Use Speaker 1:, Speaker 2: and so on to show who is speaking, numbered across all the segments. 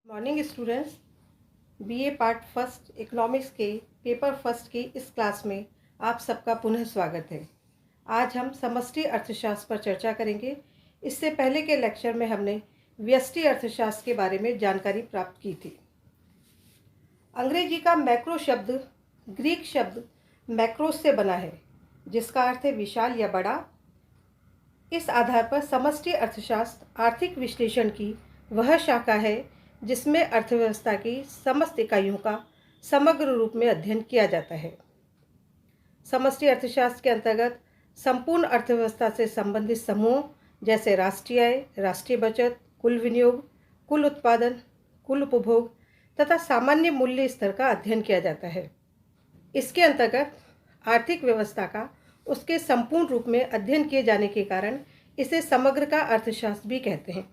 Speaker 1: Morning students, BA part first economics के paper first की इस क्लास में आप सबका पुनः स्वागत है। आज हम समष्टि अर्थशास्त्र पर चर्चा करेंगे। इससे पहले के लेक्चर में हमने व्यष्टि अर्थशास्त्र के बारे में जानकारी प्राप्त की थी। अंग्रेजी का मैक्रो शब्द ग्रीक शब्द मैक्रोस से बना है, जिसका अर्थ है विशाल या बड़ा। इस आधार पर समष्टि अर्थशास्त्र आर्थिक विश्लेषण की वह शाखा है जिसमें अर्थव्यवस्था की समस्त इकाइयों का समग्र रूप में अध्ययन किया जाता है। समष्टि अर्थशास्त्र के अंतर्गत संपूर्ण अर्थव्यवस्था से संबंधित समूहों जैसे राष्ट्रीय आय, राष्ट्रीय बचत, कुल विनियोग, कुल उत्पादन, कुल उपभोग तथा सामान्य मूल्य स्तर का अध्ययन किया जाता है। इसके अंतर्गत आर्थिक व्यवस्था का उसके संपूर्ण रूप में अध्ययन किए जाने के कारण इसे समग्र का अर्थशास्त्र भी कहते हैं।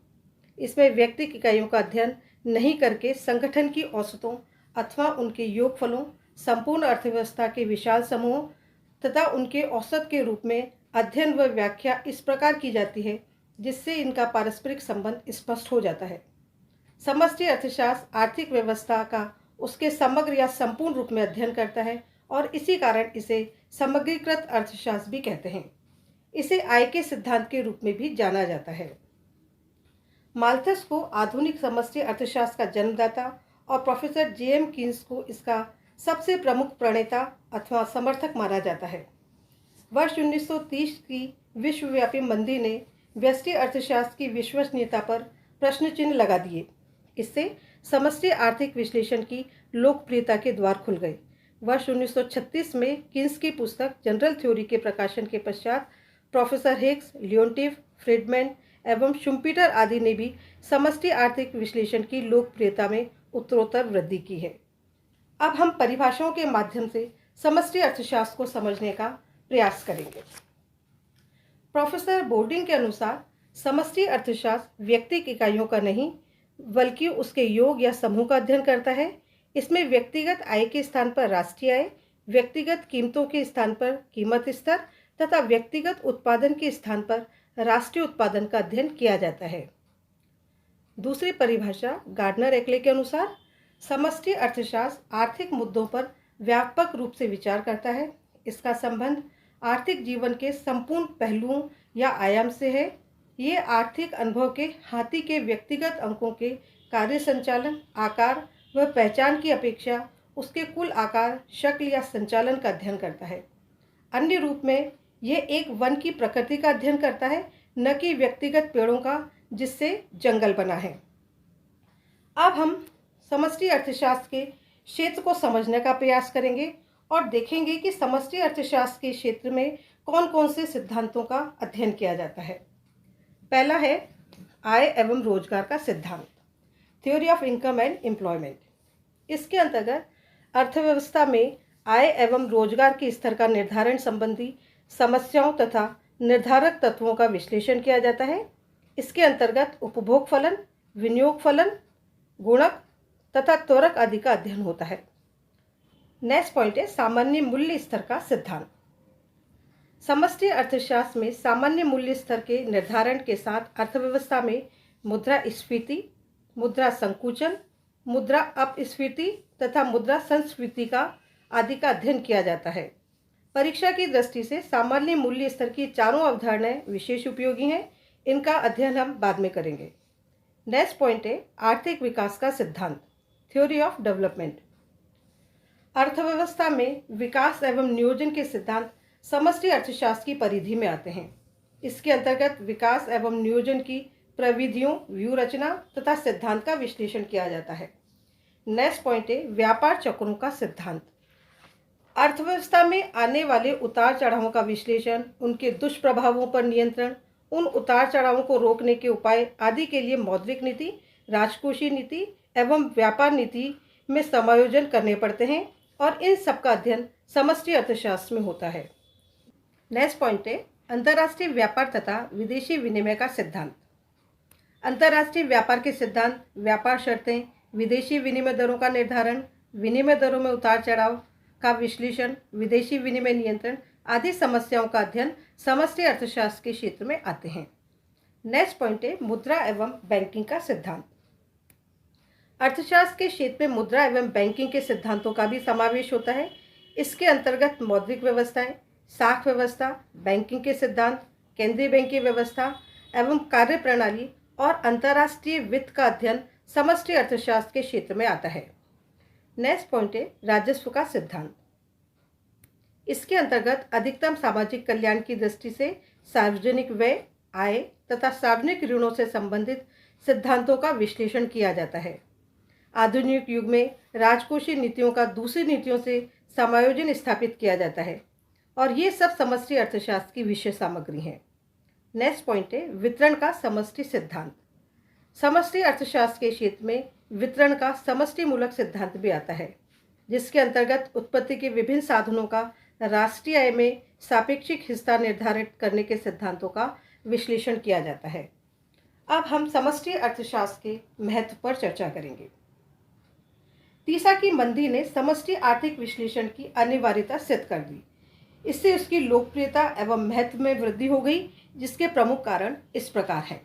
Speaker 1: इसमें व्यक्तिगत इकाइयों का अध्ययन नहीं करके संगठन की औसतों अथवा उनके योगफलों, संपूर्ण अर्थव्यवस्था के विशाल समूहों तथा उनके औसत के रूप में अध्ययन व व्याख्या इस प्रकार की जाती है जिससे इनका पारस्परिक संबंध स्पष्ट हो जाता है। समष्टि अर्थशास्त्र आर्थिक व्यवस्था का उसके समग्र या संपूर्ण रूप में अध्ययन करता है और इसी कारण इसे समग्रीकृत अर्थशास्त्र भी कहते हैं। इसे आय के सिद्धांत के रूप में भी जाना जाता है। माल्थस को आधुनिक समष्टि अर्थशास्त्र का जन्मदाता और प्रोफेसर जेएम कीन्स को इसका सबसे प्रमुख प्रणेता अथवा समर्थक माना जाता है। वर्ष 1930 की विश्वव्यापी मंदी ने व्यष्टि अर्थशास्त्र की विश्वसनीयता पर प्रश्न चिन्ह लगा दिए। इससे समष्टि आर्थिक विश्लेषण की लोकप्रियता के द्वार खुल गए। वर्ष 1936 में कीन्स की पुस्तक जनरल थ्योरी के प्रकाशन के पश्चात प्रोफेसर हिग्स, लियोन्टिफ, फ्रीडमैन एवं शुम्पीटर आदि ने भी समष्टि आर्थिक विश्लेषण की लोकप्रियता में उत्तरोत्तर वृद्धि की है। अब हम परिभाषाओं के माध्यम से समष्टि अर्थशास्त्र को समझने का प्रयास करेंगे। प्रोफेसर बोर्डिंग के अनुसार समष्टि अर्थशास्त्र व्यक्तिगत इकाइयों का नहीं बल्कि उसके योग या समूह का अध्ययन करता है। इसमें व्यक्तिगत आय के स्थान पर राष्ट्रीय आय, व्यक्तिगत कीमतों के स्थान पर कीमत स्तर तथा व्यक्तिगत उत्पादन के स्थान पर राष्ट्रीय उत्पादन का अध्ययन किया जाता है। दूसरी परिभाषा गार्डनर एक्ले के अनुसार समष्टि अर्थशास्त्र आर्थिक मुद्दों पर व्यापक रूप से विचार करता है। इसका संबंध आर्थिक जीवन के संपूर्ण पहलुओं या आयाम से है। ये आर्थिक अनुभव के हाथी के व्यक्तिगत अंकों के कार्य संचालन, आकार व पहचान की अपेक्षा उसके कुल आकार, शक्ल या संचालन का अध्ययन करता है। अन्य रूप में यह एक वन की प्रकृति का अध्ययन करता है, न कि व्यक्तिगत पेड़ों का जिससे जंगल बना है। अब हम समष्टि अर्थशास्त्र के क्षेत्र को समझने का प्रयास करेंगे और देखेंगे कि समष्टि अर्थशास्त्र के क्षेत्र में कौन कौन से सिद्धांतों का अध्ययन किया जाता है। पहला है आय एवं रोजगार का सिद्धांत, theory of income and employment. इसके अंतर्गत अर्थव्यवस्था में आय एवं रोजगार के स्तर का निर्धारण संबंधी समस्याओं तथा निर्धारक तत्वों का विश्लेषण किया जाता है। इसके अंतर्गत उपभोग फलन, विनियोग फलन, गुणक तथा त्वरक आदि का अध्ययन होता है। नेक्स्ट पॉइंट है सामान्य मूल्य स्तर का सिद्धांत। समष्टि अर्थशास्त्र में सामान्य मूल्य स्तर के निर्धारण के साथ अर्थव्यवस्था में मुद्रा स्फीति, मुद्रा संकुचन, मुद्रा अपस्फीति तथा मुद्रा संस्फीति का आदि का अध्ययन किया जाता है। परीक्षा की दृष्टि से सामान्य मूल्य स्तर की चारों अवधारणाएं विशेष उपयोगी हैं। इनका अध्ययन हम बाद में करेंगे। नेक्स्ट पॉइंट है आर्थिक विकास का सिद्धांत, थ्योरी ऑफ डेवलपमेंट। अर्थव्यवस्था में विकास एवं नियोजन के सिद्धांत समष्टि अर्थशास्त्र की परिधि में आते हैं। इसके अंतर्गत विकास एवं नियोजन की प्रविधियों, व्यू रचना तथा सिद्धांत का विश्लेषण किया जाता है। नेक्स्ट पॉइंट है व्यापार चक्रों का सिद्धांत। अर्थव्यवस्था में आने वाले उतार चढ़ावों का विश्लेषण, उनके दुष्प्रभावों पर नियंत्रण, उन उतार चढ़ावों को रोकने के उपाय आदि के लिए मौद्रिक नीति, राजकोषीय नीति एवं व्यापार नीति में समायोजन करने पड़ते हैं और इन सब का अध्ययन समष्टि अर्थशास्त्र में होता है। नेक्स्ट पॉइंट है अंतर्राष्ट्रीय व्यापार तथा विदेशी विनिमय का सिद्धांत। अंतर्राष्ट्रीय व्यापार के सिद्धांत व्यापार शर्तें, विदेशी विनिमय दरों का निर्धारण, विनिमय दरों में उतार चढ़ाव का विश्लेषण, विदेशी विनिमय नियंत्रण आदि समस्याओं का अध्ययन समष्टि अर्थशास्त्र के क्षेत्र में आते हैं। नेक्स्ट पॉइंट है मुद्रा एवं बैंकिंग का सिद्धांत। अर्थशास्त्र के क्षेत्र में मुद्रा एवं बैंकिंग के सिद्धांतों का भी समावेश होता है। इसके अंतर्गत मौद्रिक व्यवस्थाएं, साख व्यवस्था, बैंकिंग के सिद्धांत, केंद्रीय बैंक की व्यवस्था एवं कार्यप्रणाली और अंतर्राष्ट्रीय वित्त का अध्ययन समष्टि अर्थशास्त्र के क्षेत्र में आता है। नेक्स्ट पॉइंट है राजस्व का सिद्धांत। इसके अंतर्गत अधिकतम सामाजिक कल्याण की दृष्टि से सार्वजनिक व्यय, आय तथा सार्वजनिक ऋणों से संबंधित सिद्धांतों का विश्लेषण किया जाता है। आधुनिक युग में राजकोषीय नीतियों का दूसरी नीतियों से समायोजन स्थापित किया जाता है और ये सब समष्टि अर्थशास्त्र की विषय सामग्री है। नेक्स्ट पॉइंट है वितरण का समष्टि सिद्धांत। समष्टि अर्थशास्त्र के क्षेत्र में वितरण का समष्टि मूलक सिद्धांत भी आता है, जिसके अंतर्गत उत्पत्ति के विभिन्न साधनों का राष्ट्रीय आय में सापेक्षिक हिस्सा निर्धारित करने के सिद्धांतों का विश्लेषण किया जाता है। अब हम समष्टि अर्थशास्त्र के महत्व पर चर्चा करेंगे। तीसा की मंदी ने समष्टि आर्थिक विश्लेषण की अनिवार्यता सिद्ध कर दी। इससे उसकी लोकप्रियता एवं महत्व में वृद्धि हो गई, जिसके प्रमुख कारण इस प्रकार हैं।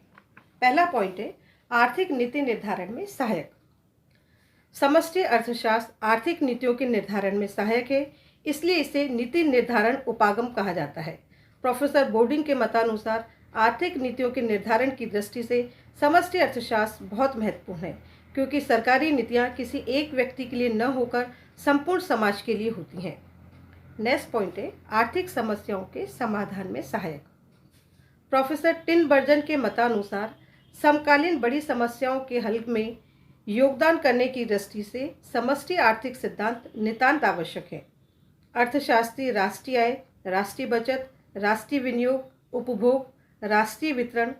Speaker 1: पहला पॉइंट है आर्थिक नीति निर्धारण में सहायक। समष्टि अर्थशास्त्र आर्थिक नीतियों के निर्धारण में सहायक है, इसलिए इसे नीति निर्धारण उपागम कहा जाता है। प्रोफेसर बोर्डिंग के मतानुसार आर्थिक नीतियों के निर्धारण की दृष्टि से समष्टि अर्थशास्त्र बहुत महत्वपूर्ण है, क्योंकि सरकारी नीतियां किसी एक व्यक्ति के लिए न होकर संपूर्ण समाज के लिए होती हैं। नेक्स्ट पॉइंट है आर्थिक समस्याओं के समाधान में सहायक। प्रोफेसर टिनबर्जन के मतानुसार समकालीन बड़ी समस्याओं के हल में योगदान करने की दृष्टि से समष्टि आर्थिक सिद्धांत नितांत आवश्यक है। अर्थशास्त्री राष्ट्रीय आय, राष्ट्रीय बचत, राष्ट्रीय विनियोग, उपभोग, राष्ट्रीय वितरण,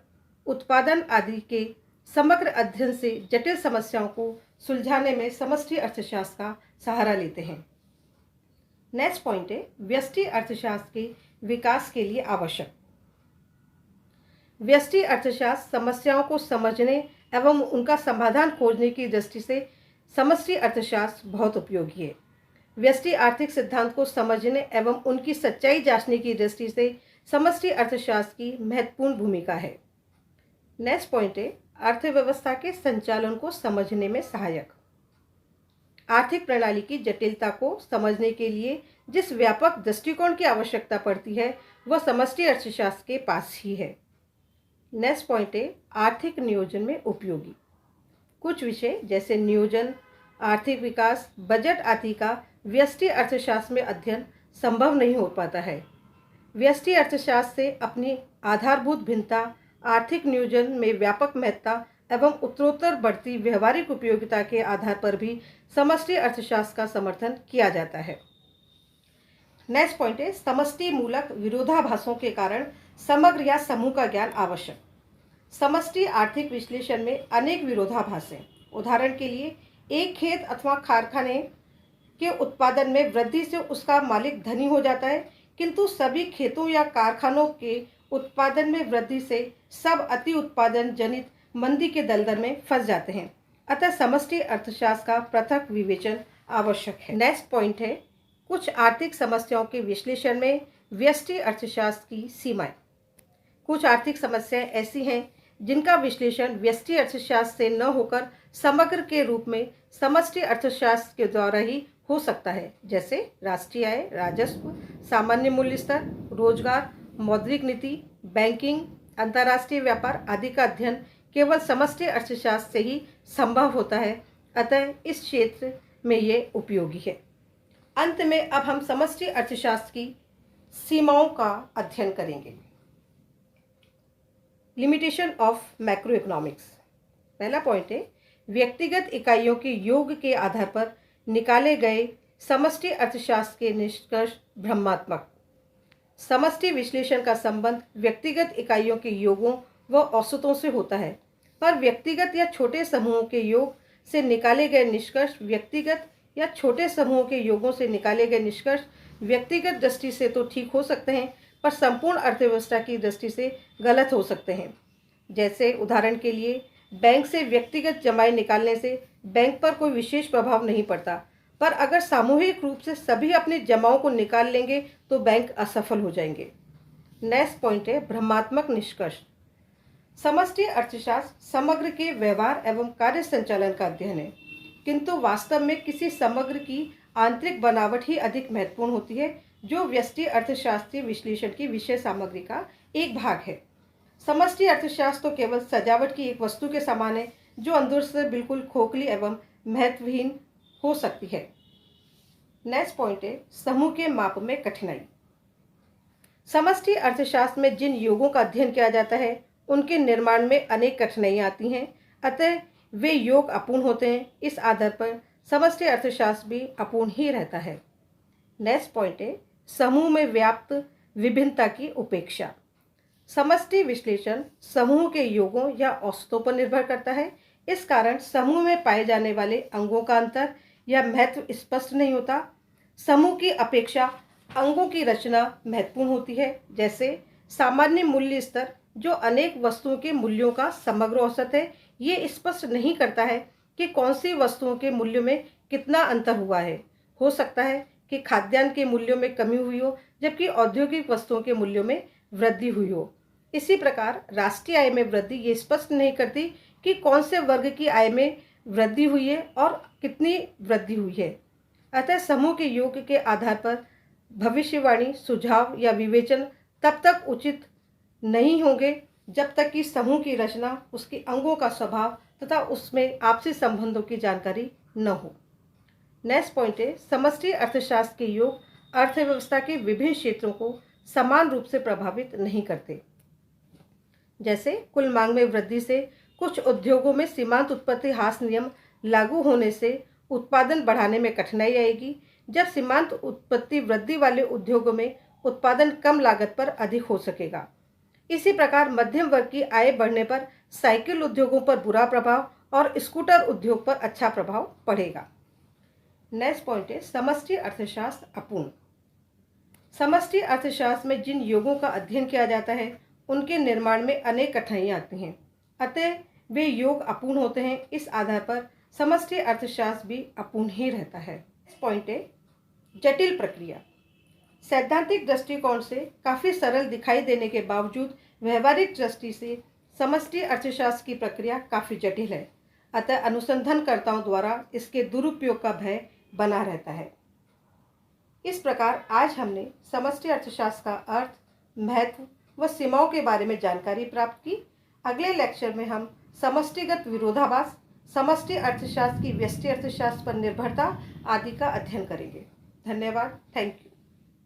Speaker 1: उत्पादन आदि के समग्र अध्ययन से जटिल समस्याओं को सुलझाने में समष्टि अर्थशास्त्र का सहारा लेते हैं। नेक्स्ट पॉइंट है व्यष्टि अर्थशास्त्र के विकास के लिए आवश्यक। व्यष्टि अर्थशास्त्र समस्याओं को समझने एवं उनका समाधान खोजने की दृष्टि से समष्टि अर्थशास्त्र बहुत उपयोगी है। व्यष्टि आर्थिक सिद्धांत को समझने एवं उनकी सच्चाई जांचने की दृष्टि से समष्टि अर्थशास्त्र की महत्वपूर्ण भूमिका है। नेक्स्ट पॉइंट है अर्थव्यवस्था के संचालन को समझने में सहायक। आर्थिक प्रणाली की जटिलता को समझने के लिए जिस व्यापक दृष्टिकोण की आवश्यकता पड़ती है वह समष्टि अर्थशास्त्र के पास ही है। नेक्स्ट पॉइंट है आर्थिक नियोजन में उपयोगी। कुछ विषय जैसे नियोजन, आर्थिक विकास, बजट आदि का व्यष्टि अर्थशास्त्र में अध्ययन संभव नहीं हो पाता है। व्यष्टि अर्थशास्त्र से अपनी आधारभूत भिन्नता, आर्थिक नियोजन में व्यापक महत्ता एवं उत्तरोत्तर बढ़ती व्यवहारिक उपयोगिता के आधार पर भी समष्टि अर्थशास्त्र का समर्थन किया जाता है। नेक्स्ट पॉइंट है समष्टि मूलक विरोधाभासों के कारण समग्र या समूह का ज्ञान आवश्यक। समष्टि आर्थिक विश्लेषण में अनेक विरोधाभास हैं। उदाहरण के लिए एक खेत अथवा कारखाने के उत्पादन में वृद्धि से उसका मालिक धनी हो जाता है, किंतु सभी खेतों या कारखानों के उत्पादन में वृद्धि से सब अति उत्पादन जनित मंदी के दलदल में फंस जाते हैं। अतः समष्टि अर्थशास्त्र का पृथक विवेचन आवश्यक है। नेक्स्ट पॉइंट है कुछ आर्थिक समस्याओं के विश्लेषण में व्यष्टि अर्थशास्त्र की सीमाएं। कुछ आर्थिक समस्याएं ऐसी हैं जिनका विश्लेषण व्यष्टि अर्थशास्त्र से न होकर समग्र के रूप में समष्टि अर्थशास्त्र के द्वारा ही हो सकता है, जैसे राष्ट्रीय आय, राजस्व, सामान्य मूल्य स्तर, रोजगार, मौद्रिक नीति, बैंकिंग, अंतर्राष्ट्रीय व्यापार आदि का अध्ययन केवल समष्टि अर्थशास्त्र से ही संभव होता है। अतः इस क्षेत्र में ये उपयोगी है। अंत में अब हम समष्टि अर्थशास्त्र की सीमाओं का अध्ययन करेंगे। Limitation of macro economics. पहला पॉइंट है व्यक्तिगत इकाइयों के योग के आधार पर निकाले गए समष्टि अर्थशास्त्र के निष्कर्ष भ्रमात्मक। समष्टि विश्लेषण का संबंध व्यक्तिगत इकाइयों के योगों व औसतों से होता है, पर व्यक्तिगत या छोटे समूहों के योग से निकाले गए निष्कर्ष व्यक्तिगत या छोटे समूहों के योगों से निकाले गए निष्कर्ष व्यक्तिगत दृष्टि से तो ठीक हो सकते हैं, पर संपूर्ण अर्थव्यवस्था की दृष्टि से गलत हो सकते हैं। जैसे उदाहरण के लिए बैंक से व्यक्तिगत जमाएं निकालने से बैंक पर कोई विशेष प्रभाव नहीं पड़ता, पर अगर सामूहिक रूप से सभी अपने जमाओं को निकाल लेंगे तो बैंक असफल हो जाएंगे। नेक्स्ट पॉइंट है भ्रमात्मक निष्कर्ष। समष्टि अर्थशास्त्र समग्र के व्यवहार एवं कार्य संचालन का अध्ययन है, किंतु वास्तव में किसी समग्र की आंतरिक बनावट ही अधिक महत्वपूर्ण होती है, जो व्यष्टि अर्थशास्त्रीय विश्लेषण की विषय सामग्री का एक भाग है। समष्टि अर्थशास्त्र तो केवल सजावट की एक वस्तु के समान है, जो अंदर से बिल्कुल खोखली एवं महत्वहीन हो सकती है। नेक्स्ट पॉइंट है समूह के माप में कठिनाई। समष्टि अर्थशास्त्र में जिन योगों का अध्ययन किया जाता है, उनके निर्माण में अनेक कठिनाइयाँ आती हैं, अतः वे योग अपूर्ण होते हैं। इस आधार पर समष्टि अर्थशास्त्र भी अपूर्ण ही रहता है। नेक्स्ट पॉइंट है समूह में व्याप्त विभिन्नता की उपेक्षा। समष्टि विश्लेषण समूह के योगों या औसतों पर निर्भर करता है। इस कारण समूह में पाए जाने वाले अंगों का अंतर या महत्व स्पष्ट नहीं होता। समूह की अपेक्षा अंगों की रचना महत्वपूर्ण होती है, जैसे सामान्य मूल्य स्तर जो अनेक वस्तुओं के मूल्यों का समग्र औसत है, ये स्पष्ट नहीं करता है कि कौन सी वस्तुओं के मूल्यों में कितना अंतर हुआ है। हो सकता है कि खाद्यान्न के मूल्यों में कमी हुई हो, जबकि औद्योगिक वस्तुओं के मूल्यों में वृद्धि हुई हो। इसी प्रकार राष्ट्रीय आय में वृद्धि ये स्पष्ट नहीं करती कि कौन से वर्ग की आय में वृद्धि हुई है और कितनी वृद्धि हुई है। अतः समूह के योग के आधार पर भविष्यवाणी, सुझाव या विवेचन तब तक उचित नहीं होंगे जब तक कि समूह की रचना, उसके अंगों का स्वभाव तथा उसमें आपसी संबंधों की जानकारी न हो। नेक्स्ट पॉइंट है समष्टि अर्थशास्त्र के योग अर्थव्यवस्था के विभिन्न क्षेत्रों को समान रूप से प्रभावित नहीं करते। जैसे कुल मांग में वृद्धि से कुछ उद्योगों में सीमांत उत्पत्ति ह्रास नियम लागू होने से उत्पादन बढ़ाने में कठिनाई आएगी, जब सीमांत उत्पत्ति वृद्धि वाले उद्योगों में उत्पादन कम लागत पर अधिक हो सकेगा। इसी प्रकार मध्यम वर्ग की आय बढ़ने पर साइकिल उद्योगों पर बुरा प्रभाव और स्कूटर उद्योग पर अच्छा प्रभाव पड़ेगा। नेक्स्ट पॉइंट है समष्टि अर्थशास्त्र अपूर्ण। समष्टि अर्थशास्त्र में जिन योगों का अध्ययन किया जाता है, उनके निर्माण में अनेक कठिनाइयाँ आती हैं, अतः वे योग अपूर्ण होते हैं। इस आधार पर समष्टि अर्थशास्त्र भी अपूर्ण ही रहता है। नेक्स्ट पॉइंट है जटिल प्रक्रिया। सैद्धांतिक दृष्टिकोण से काफ़ी सरल दिखाई देने के बावजूद व्यवहारिक दृष्टि से समष्टि अर्थशास्त्र की प्रक्रिया काफ़ी जटिल है, अतः अनुसंधानकर्ताओं द्वारा इसके दुरुपयोग का भय बना रहता है। इस प्रकार आज हमने समष्टि अर्थशास्त्र का अर्थ, महत्व व सीमाओं के बारे में जानकारी प्राप्त की। अगले लेक्चर में हम समष्टिगत विरोधाभास, समष्टि अर्थशास्त्र की व्यष्टि अर्थशास्त्र पर निर्भरता आदि का अध्ययन करेंगे। धन्यवाद। Thank you.